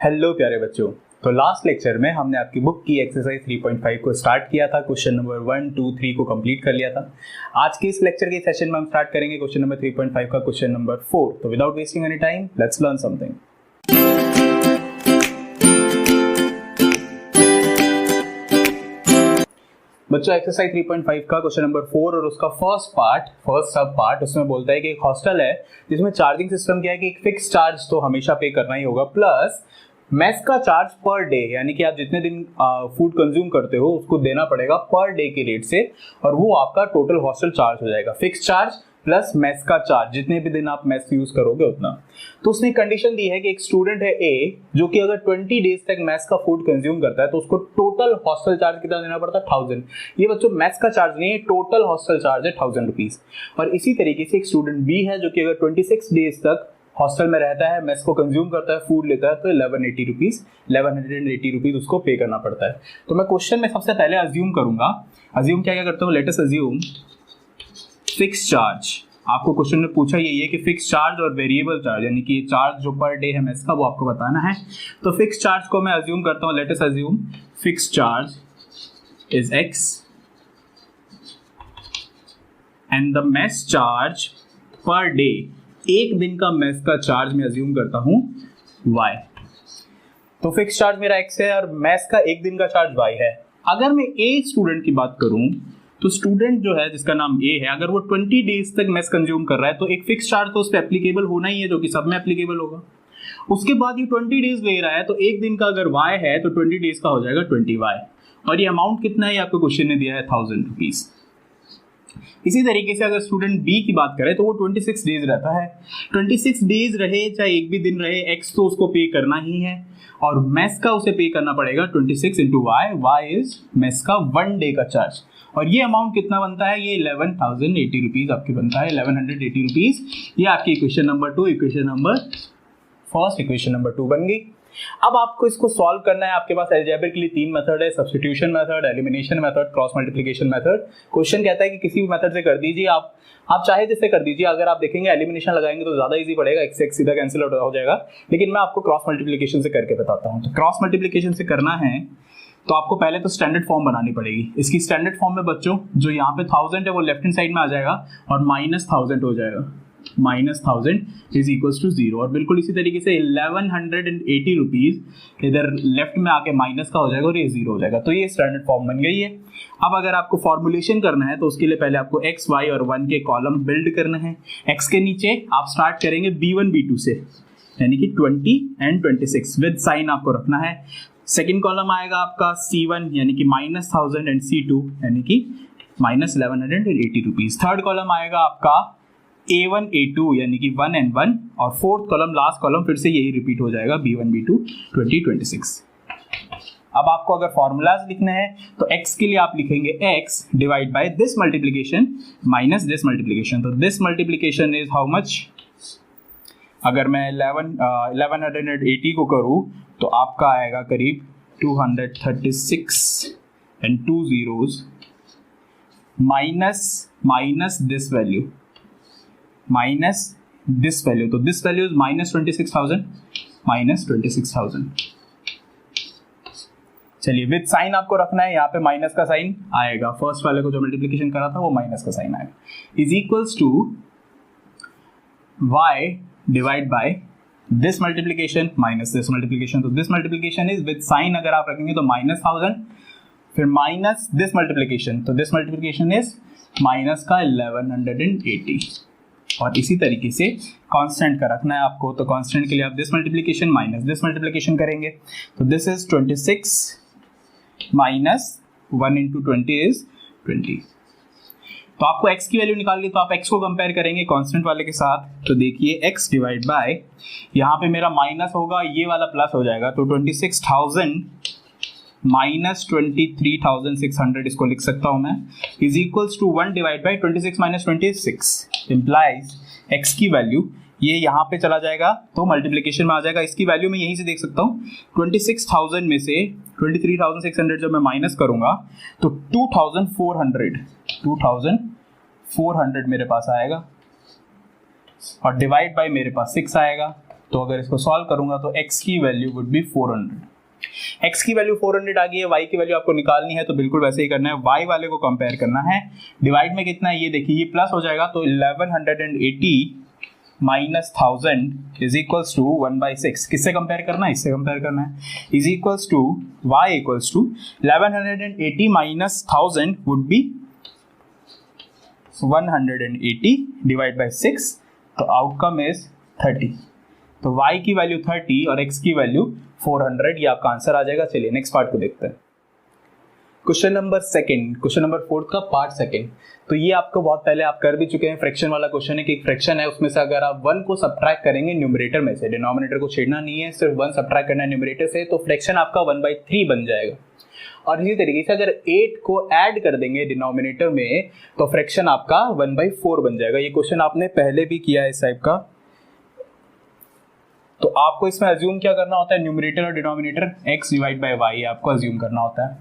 Hello प्यारे बच्चों। तो लास्ट लेक्चर में हमने आपकी बुक की एक्सरसाइज 3.5 को स्टार्ट किया था। क्वेश्चन नंबर 1, 2, 3 को कंप्लीट कर लिया था। आज के इस लेक्चर के सेशन में हम स्टार्ट करेंगे क्वेश्चन नंबर 3.5 का क्वेश्चन नंबर 4। तो without wasting any time let's learn something. बच्चों एक्सरसाइज 3.5 का क्वेश्चन नंबर 4 और उसका फर्स्ट सब पार्ट उसमें बोलता है कि एक हॉस्टल है जिसमें चार्जिंग सिस्टम क्या है कि एक फिक्स चार्ज तो हमेशा पे करना ही होगा, प्लस मेस का चार्ज पर डे, यानी कि आप जितने दिन फूड कंज्यूम करते हो उसको देना पड़ेगा पर डे के रेट से, और वो आपका टोटल हॉस्टल चार्ज हो जाएगा। फिक्स चार्ज प्लस मेस का चार्ज, जितने भी दिन आप मेस यूज करोगे उतना। तो उसने कंडीशन दी है कि एक स्टूडेंट है ए जो कि अगर 20 डेज तक मेस का फूड कंज्यूम करता है तो उसको टोटल हॉस्टल चार्ज कितना देना पड़ता है, 1000। ये बच्चों मेस का चार्ज नहीं है, टोटल हॉस्टल चार्ज है 1000 रुपीज। और इसी तरीके से एक स्टूडेंट बी है जो कि अगर 26 डेज तक हॉस्टल में रहता है, मेस को कंज्यूम करता है, फूड लेता है, तो 1180 रुपीज उसको पे करना पड़ता है। तो मैं क्वेश्चन में सबसे पहले अज्यूम करूंगा, अज्यूम क्या करता हूँ, let us assume fix charge. आपको क्वेश्चन में पूछा यही है कि फिक्स चार्ज और वेरिएबल चार्ज, यानी कि चार्ज जो पर डे है मेस का वो आपको बताना है। तो फिक्स चार्ज को मैं अज्यूम करता हूँ, let us assume fix charge is x and the mess charge per day, एक दिन का मेस का चार्ज मैं अज्यूम करता हूं y। तो फिक्स चार्ज मेरा x है और मेस का एक दिन का चार्ज y है। अगर मैं a स्टूडेंट की बात करूं तो स्टूडेंट जो है जिसका नाम a है, अगर वो 20 डेज तक मेस कंज्यूम कर रहा है तो एक फिक्स चार्ज तो उस पर एप्लीकेबल होना ही है, जो कि सब में एप्लीकेबल होगा। उसके बाद ये 20 डेज ले रहा है तो एक दिन का अगर y है तो 20 डेज का हो जाएगा 20y, और ये अमाउंट कितना है आपको क्वेश्चन ने दिया है 1000 रुपीज। इसी तरीके से अगर स्टूडेंट बी की बात करें तो वो 26 डेज रहता है। 26 डेज रहे चाहे एक भी दिन रहे, एक्स तो उसको पे करना ही है, और मेस का उसे पे करना पड़ेगा 26 into Y. Y is mess का 1 डे का चार्ज, और ये अमाउंट कितना बनता है, ये 11,080 रुपीज आपके बनता है, 1180 रुपीज। ये आपकी इक्वेशन नंबर 2, इक्वेशन नंबर 2 बन गई। अब आपको इसको सॉल्व करना है। आपके पास अलजेब्रिक के लिए 3 मेथड है, substitution method, elimination method, cross multiplication method. Question कहता है कि किसी भी मेथड से कर दीजिए, आप चाहे जिससे कर दीजिए। अगर आप देखेंगे एलिमिनेशन लगाएंगे तो ज्यादा इजी पड़ेगा, x से x सीधा कैंसिल आउट हो जाएगा, लेकिन मैं आपको क्रॉस मल्टीप्लिकेशन से करके बताता हूं। तो क्रॉस मल्टीप्लिकेशन से करना है तो आपको पहले तो स्टैंडर्ड फॉर्म बनानी पड़ेगी। इसकी स्टैंडर्ड फॉर्म में बच्चों जो यहाँ पे 1000 है वो लेफ्ट हैंड साइड में आ जाएगा और -1000 हो जाएगा, -1000 इज इक्वल्स टू 0। और बिल्कुल इसी तरीके से 1180 रुपीज इधर लेफ्ट में आके माइनस का हो जाएगा और ये 0 हो जाएगा। तो ये स्टैंडर्ड फॉर्म बन गई है। अब अगर आपको फॉर्मुलेशन करना है तो उसके लिए पहले आपको x, y और 1 के कॉलम बिल्ड करना है। x के नीचे आप स्टार्ट करेंगे b1 b2 से, यानी कि 20 एंड 26 विद साइन आपको रखना है। सेकेंड कॉलम आएगा आपका c1 यानी कि -1000 एंड c2 यानी कि -1180 रुपीज। थर्ड कॉलम आएगा आपका A1 A2 यानी कि 1 and 1, और फोर्थ कॉलम लास्ट कॉलम फिर से यही रिपीट हो जाएगा B1 B2 2026। अब आपको अगर फॉर्मूलाज लिखने हैं तो x के लिए आप लिखेंगे x divide by this multiplication minus this multiplication. तो this multiplication is how much, अगर मैं 1180 को करूं तो आपका आएगा करीब 236 and 2 zeros minus this value minus this value. तो दिस वैल्यू इज -26,000। चलिए विद साइन आपको रखना है, यहाँ पे माइनस का साइन आएगा, फर्स्ट वाले को जो मल्टीप्लिकेशन करा था वो माइनस का साइन आएगा, is equals to y divide by this multiplication minus this multiplication. तो this multiplication is with sign अगर आप रखेंगे तो -1000, फिर माइनस दिस मल्टीप्लिकेशन, तो दिस मल्टीप्लिकेशन इज माइनस का 1180। और इसी तरीके से कांस्टेंट का रखना है आपको, तो कांस्टेंट के लिए आप this multiplication minus this multiplication करेंगे, तो this is 26 minus 1 into 20 is 20। तो आपको x की वैल्यू निकालनी, तो आप x को कंपेयर करेंगे कांस्टेंट वाले के साथ। तो देखिए x डिवाइड बाय, यहाँ पे मेरा माइनस होगा, ये वाला प्लस हो जाएगा, तो 26,000 माइनस 23,600 इसको लिख सकता हूं मैं, is equals to 1 divide by 26 minus 26 implies x की वैल्यू, ये यहाँ पे चला जाएगा तो मल्टीप्लिकेशन में आ जाएगा। इसकी वैल्यू मैं यहीं से देख सकता हूँ, 26,000 में से 23,600 जब मैं माइनस करूंगा तो 2,400 मेरे पास आएगा, और डिवाइड बाय मेरे पास 6 आएगा, तो अगर इसको सॉल्व करूंगा तो x की वैल्यू वुड बी 400। x की वैल्यू 400 आ गई है, y की वैल्यू आपको निकालनी है तो बिल्कुल वैसे ही करना है, y वाले को कंपेयर करना है। डिवाइड में कितना है ये देखिए, ये प्लस हो जाएगा तो 1180 माइनस 1000 इज इक्वल्स टू 1/6। किससे कंपेयर करना है? इससे कंपेयर करना है। Is equals to y equals to 1180 minus 1000 would be 180 divide by 6, तो आउटकम इज 30। तो y की वैल्यू 30 और x की वैल्यू 400, ये आपका आंसर आ जाएगा। चलिए नेक्स्ट पार्ट को देखते हैं। Question number second, question number 4 का पार्ट सेकंड। तो ये आपको बहुत पहले आप कर भी चुके हैं, फ्रैक्शन वाला क्वेश्चन है कि एक फ्रैक्शन है, उसमें से अगर आप 1 को सब्ट्रैक्ट करेंगे न्यूमरेटर में से, डिनोमिनेटर को छेड़ना नहीं है, सिर्फ 1 सब्ट्रैक्ट करना है न्यूमरेटर से, तो फ्रैक्शन आपका 1/3 बन जाएगा। और इसी तरीके से अगर 8 को ऐड कर देंगे डिनोमिनेटर में तो फ्रैक्शन आपका 1/4 बन जाएगा। ये क्वेश्चन आपने पहले भी किया है इस टाइप का। तो आपको इसमें अज्यूम क्या करना होता है, न्यूमरेटर और denominator x divide bye y आपको अज्यूम करना होता है।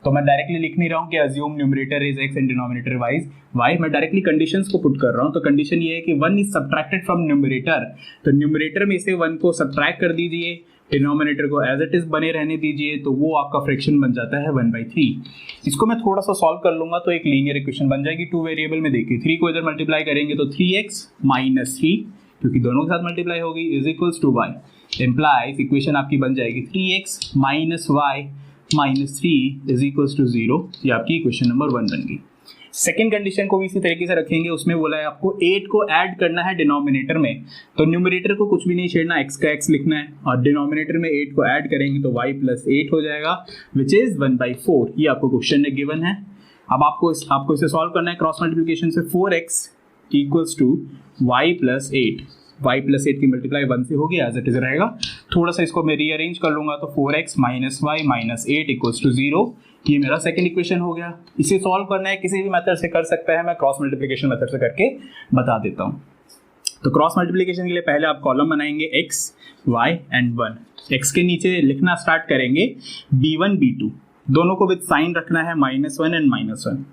तो मैं डायरेक्टली लिख नहीं रहा हूँ कि assume numerator is x and denominator y, मैं डायरेक्टली कंडीशंस को पुट कर रहा हूँ। तो कंडीशन ये है कि 1 इज सब्ट्रैक्टेड फ्रॉम न्यूमरेटर, तो न्यूमरेटर में से 1 को सब्ट्रैक्ट कर दीजिए, डिनोमिनेटर को एज इट इज बने रहने दीजिए, तो वो आपका फ्रैक्शन बन जाता है 1/3। इसको मैं थोड़ा सा सॉल्व कर लूंगा तो एक लीनियर इक्वेशन बन जाएगी 2 वेरिएबल में। देखिए 3 को इधर मल्टीप्लाई करेंगे तो 3x माइनस 3, क्योंकि दोनों के साथ मल्टीप्लाई होगी, is equals to y। Implies equation आपकी बन जाएगी 3x minus y minus 3 is equals to 0। ये आपकी इक्वेशन नंबर 1 बन गई। सेकेंड कंडीशन को भी इसी तरीके से रखेंगे, उसमें बोला है आपको 8 को ऐड करना है डिनोमिनेटर में, तो न्यूमरेटर को कुछ भी नहीं छेड़ना, x का x लिखना है, और डिनोमिनेटर में 8 को ऐड करेंगे तो y प्लस 8 हो जाएगा, विच इज 1/4। ये आपको क्वेश्चन में गिवन है। अब आपको इसे सॉल्व करना है क्रॉस मल्टीप्लिकेशन से। 4x equals to y plus 8, y plus 8 की मल्टीप्लाई 1 से होगी, एज इट इज रहेगा। थोड़ा सा इसको मैं रीअरेंज कर लूंगा तो 4x minus y minus 8 equals to 0। ये मेरा सेकंड इक्वेशन हो गया। इसे सॉल्व करना है किसी भी मेथड से कर सकता है, मैं क्रॉस मल्टीप्लिकेशन मेथड से करके बता देता हूँ। तो क्रॉस मल्टीप्लिकेशन के लिए पहले आप कॉलम बनाएंगे x, y एंड 1। x के नीचे लिखना स्टार्ट करेंगे b1 b2, दोनों को विद साइन रखना है -1 एंड -1।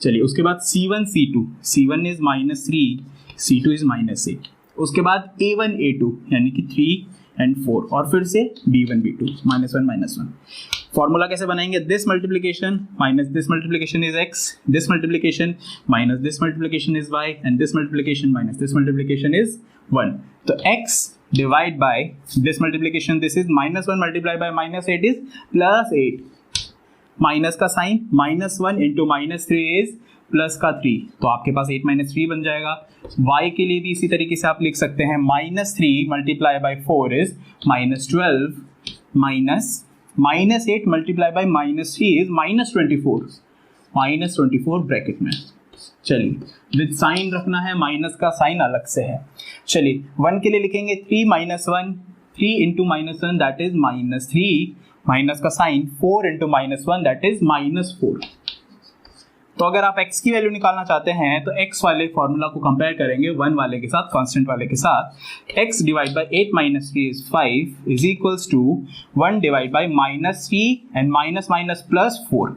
चलिए उसके बाद c1 c2, c1 is -3, c2 is -8। उसके बाद a1 a2 यानी कि 3 एंड 4, और फिर से b1 b2 -1 -1। फॉर्मूला कैसे बनाएंगे, this multiplication minus this multiplication is x, this multiplication minus this multiplication is y, and this multiplication minus this multiplication is 1। तो x divide by this multiplication, this is -1 multiply by -8 is +8, minus का sign -1 into -3 is plus का 3, तो आपके पास 8 - 3 बन जाएगा। y के लिए भी इसी तरीके से आप लिख सकते हैं, -3 multiply by 4 is -12, -8 multiply by -3 is -24 bracket में। चलिए विद साइन रखना है, माइनस का साइन अलग से है। चलिए 1 के लिए लिखेंगे 3 - 1, 3 इंटू -1 दैट इज -3, माइनस का साइन 4 इंटू -1 दैट इज -4। तो अगर आप x की वैल्यू निकालना चाहते हैं तो x वाले फॉर्मूला को कंपेयर करेंगे 1 वाले के साथ, कांस्टेंट वाले के साथ। x divide by 8 - 3 is 5 is equals to 1 divide by -3 and minus plus 4।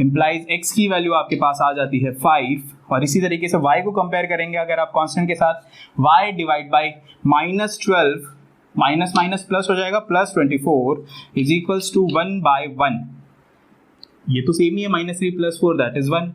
Implies x की वैल्यू आपके पास आ जाती है 5, और इसी तरीके से y को कंपेयर करेंगे अगर आप कांस्टेंट के साथ, y divide bye -12 minus plus हो जाएगा +24 इज इक्वल्स टू 1/1। ये तो सेम ही है, -3 + 4 दैट इज 1।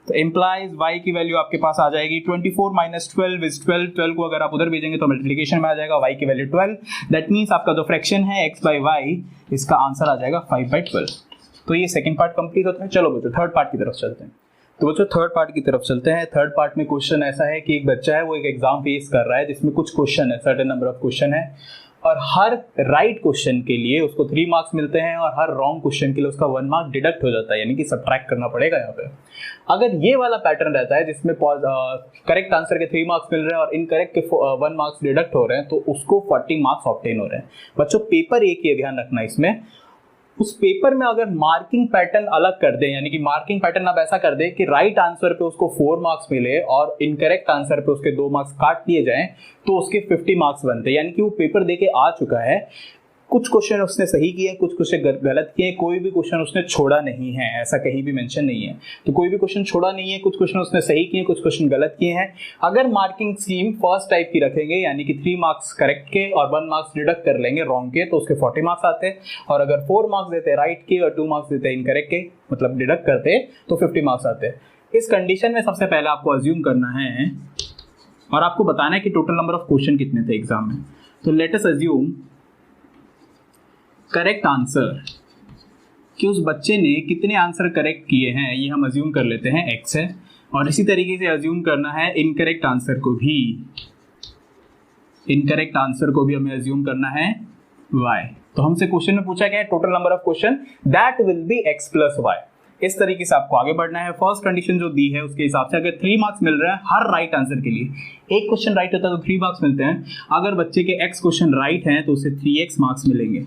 तो इम्प्लाइज y की वैल्यू आपके पास आ जाएगी 24 - 12 इज 12। 12 को अगर आप उधर भेजेंगे तो मल्टीप्लिकेशन में आ जाएगा, y की वैल्यू 12। दैट मीन्स आपका जो फ्रैक्शन है x बाई y, इसका आंसर आ जाएगा 5/12। तो ये सेकंड पार्ट कंप्लीट होता है। चलो बच्चों थर्ड पार्ट की तरफ चलते हैं। तो बच्चों थर्ड पार्ट की तरफ चलते हैं। थर्ड पार्ट में क्वेश्चन ऐसा है कि एक बच्चा है, वो एक एग्जाम फेस कर रहा है जिसमें कुछ क्वेश्चन है, सर्टेन नंबर ऑफ क्वेश्चन है, और हर राइट क्वेश्चन के लिए उसको 3 मार्क्स मिलते हैं और हर रॉन्ग क्वेश्चन के लिए उसका 1 मार्क डिडक्ट हो जाता है, यानी कि सब्ट्रैक्ट करना पड़ेगा यहाँ पे। अगर ये वाला पैटर्न रहता है जिसमें करेक्ट आंसर के 3 मार्क्स मिल रहे हैं और इनकरेक्ट के 1 मार्क्स डिडक्ट हो रहे हैं, तो उसको 40 मार्क्स ऑब्टेन हो रहे हैं। बच्चों पेपर एक ही ध्यान रखना इसमें, उस पेपर में अगर मार्किंग पैटर्न अलग कर दें, यानी कि मार्किंग पैटर्न आप ऐसा कर दें कि राइट आंसर पे उसको 4 मार्क्स मिले और इनकरेक्ट आंसर पे उसके 2 मार्क्स काट दिए जाएं, तो उसके 50 मार्क्स बनते हैं। यानी कि वो पेपर देके आ चुका है, कुछ क्वेश्चन उसने सही किए, कुछ क्वेश्चन गलत किए, कोई भी क्वेश्चन उसने छोड़ा नहीं है, ऐसा कहीं भी मेंशन नहीं है। तो कोई भी क्वेश्चन छोड़ा नहीं है, कुछ क्वेश्चन उसने सही किए, कुछ क्वेश्चन गलत किए हैं। अगर मार्किंग स्कीम फर्स्ट टाइप की रखेंगे, यानी कि 3 मार्क्स करेक्ट के और 1 मार्क्स डिडक्ट कर लेंगे रॉन्ग के, तो उसके 40 मार्क्स आते हैं। और अगर 4 मार्क्स देते राइट के और 2 मार्क्स देते इनकरेक्ट के, मतलब डिडक्ट करते, तो 50 मार्क्स आते हैं। इस कंडीशन में सबसे पहले आपको अज्यूम करना है और आपको बताना है कि टोटल नंबर ऑफ क्वेश्चन कितने थे एग्जाम में। तो let us assume correct answer, कि उस बच्चे ने कितने आंसर करेक्ट किए हैं, ये हम अज्यूम कर लेते हैं x है। और इसी तरीके से अज्यूम करना है इनकरेक्ट आंसर को भी, इनकरेक्ट आंसर को भी हमें अज्यूम करना है y। तो हमसे क्वेश्चन में पूछा गया है total number of question that will B x plus y। इस तरीके से आपको आगे बढ़ना है। फर्स्ट कंडीशन जो दी है उसके हिसाब से अगर 3 मार्क्स मिल रहा है हर राइट आंसर के लिए, एक क्वेश्चन राइट होता है तो 3 मार्क्स मिलते हैं। अगर बच्चे के x क्वेश्चन राइट हैं तो उसे 3x मार्क्स मिलेंगे।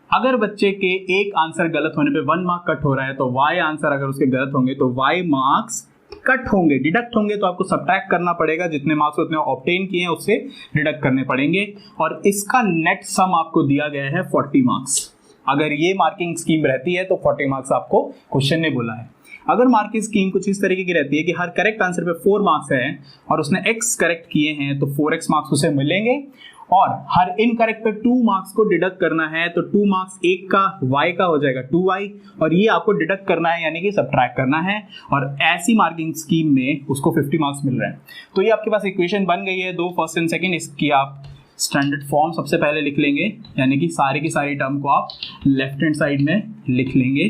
अगर बच्चे के एक आंसर गलत होने पे 1 मार्क कट हो रहा है तो y आंसर अगर उसके गलत होंगे तो y मार्क्स कट होंगे, डिडक्ट होंगे, तो आपको सब्ट्रैक्ट करना पड़ेगा, जितने मार्क्स उतने ऑब्टेन किए हैं उससे डिडक्ट करने पड़ेंगे। और इसका नेट सम आपको दिया गया है 40 मार्क्स। अगर ये मार्किंग स्कीम रहती है तो 40 मार्क्स आपको क्वेश्चन ने बोला है। अगर मार्किंग स्कीम कुछ इस तरीके की रहती है कि हर करेक्ट आंसर पे 4 मार्क्स है और उसने x करेक्ट किए हैं तो 4x मार्क्स उसे मिलेंगे, और हर इनकरेक्ट पे 2 मार्क्स को डिडक्ट करना है तो 2 मार्क्स एक का y का हो जाएगा 2y, और ये आपको डिडक्ट करना है यानी कि सब्ट्रैक्ट करना है। और ऐसी मार्किंग स्कीम में उसको 50 मार्क्स मिल रहे हैं। तो ये आपके पास इक्वेशन बन गई है, 2 फर्स्ट एंड सेकंड। इसकी आप स्टैंडर्ड फॉर्म सबसे पहले लिख लेंगे, यानी कि सारी की सारी टर्म को आप लेफ्ट हैंड साइड में लिख लेंगे।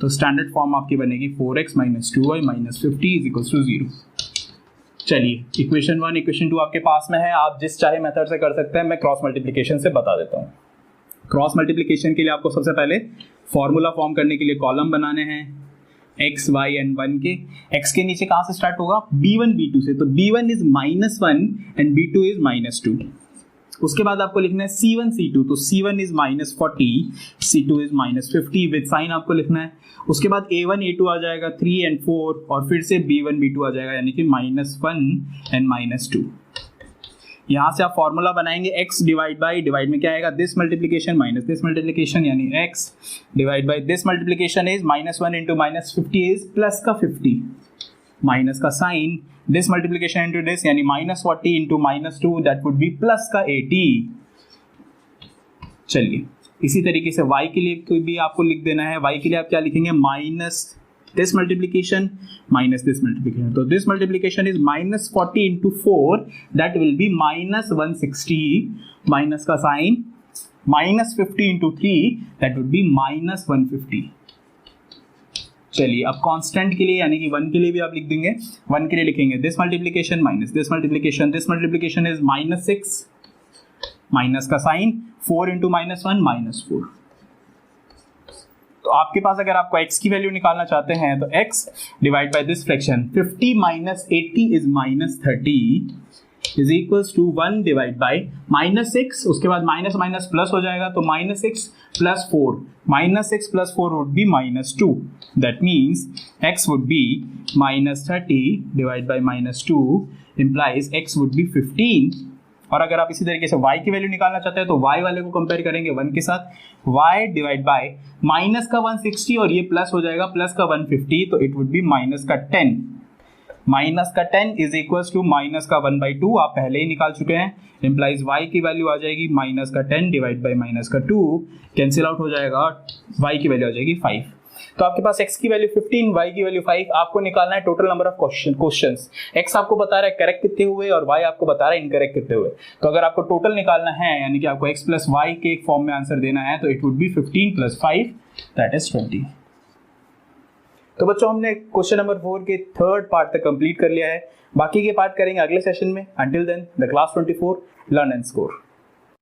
तो स्टैंडर्ड फॉर्म आपकी बनेगी 4x - 2y - 50 = 0। चलिए इक्वेशन 1 इक्वेशन 2 आपके पास में है, आप जिस चाहे मेथड से कर सकते हैं। मैं क्रॉस मल्टीप्लिकेशन से बता देता हूँ। क्रॉस मल्टीप्लिकेशन के लिए आपको सबसे पहले फॉर्मूला फॉर्म करने के लिए कॉलम बनाने हैं x, y एंड 1 के। x के नीचे कहाँ से स्टार्ट होगा, b1 b2 से, तो b1 is -1 and b2 is -2। उसके बाद आपको लिखना है c1 c2, तो c1 is -40, c2 is -50 with sign आपको लिखना है। उसके बाद a1 a2 आ जाएगा 3 एंड 4, और फिर से b1 b2 आ जाएगा, यानी कि -1 एंड -2। यहाँ से आप फॉर्मूला बनाएंगे x डिवाइड में क्या आएगा, this multiplication minus this multiplication, यानी x divide by this multiplication is -1 into -50 is plus का 50, माइनस का sign this multiplication into this, यानी -40 into -2 that would be plus का 80। चलिए इसी तरीके से y के लिए कोई भी आपको लिख देना है। y के लिए आप क्या लिखेंगे, minus this multiplication minus this multiplication, तो this multiplication is -40 into 4 that will be -160, minus का sign -50 into 3 that would be -150। चलिए अब कांस्टेंट के लिए यानी कि 1 के लिए भी आप लिख देंगे। 1 के लिए लिखेंगे this multiplication minus this multiplication, this multiplication is -6, minus का साइन 4 इंटू -1 -4। तो आपके पास अगर आपको x की वैल्यू निकालना चाहते हैं तो x divide by this fraction 50 - 80 is -30 is equals to 1 divide by -6, उसके बाद माइनस माइनस प्लस हो जाएगा तो -6 + 4, -6 + 4 would be -2, that means x would be -30 divide by -2 implies x would be 15। और अगर आप इसी तरीके से y की वैल्यू निकालना चाहते हैं तो y वाले को कंपेयर करेंगे 1 के साथ, y डिवाइड बाय माइनस का 160 और ये प्लस हो जाएगा प्लस का 150, तो इट वुड बी माइनस का 10, माइनस का 10 इज इक्वल्स टू माइनस का 1/2, आप पहले ही निकाल चुके हैं। इंप्लाइज y की वैल्यू आ जाएगी माइनस का 10 डिवाइड बाय माइनस का 2, कैंसिल आउट हो जाएगा, y की वैल्यू आ जाएगी 5। तो आपके पास x की वैल्यू 15, y की वैल्यू 5, आपको निकालना है total number of questions. x आपको बता रहा है करेक्ट कितने हुए और y आपको बता रहा है इनकरेक्ट कितने हुए। तो अगर आपको टोटल निकालना है यानी कि आपको x प्लस y के एक फॉर्म में आंसर देना है तो it would be 15 + 5 that is 20। तो बच्चों हमने क्वेश्चन नंबर 4 के थर्ड पार्ट तक कंप्लीट कर लिया है, बाकी के पार्ट करेंगे अगले सेशन में। Until then the class 24 learn and score.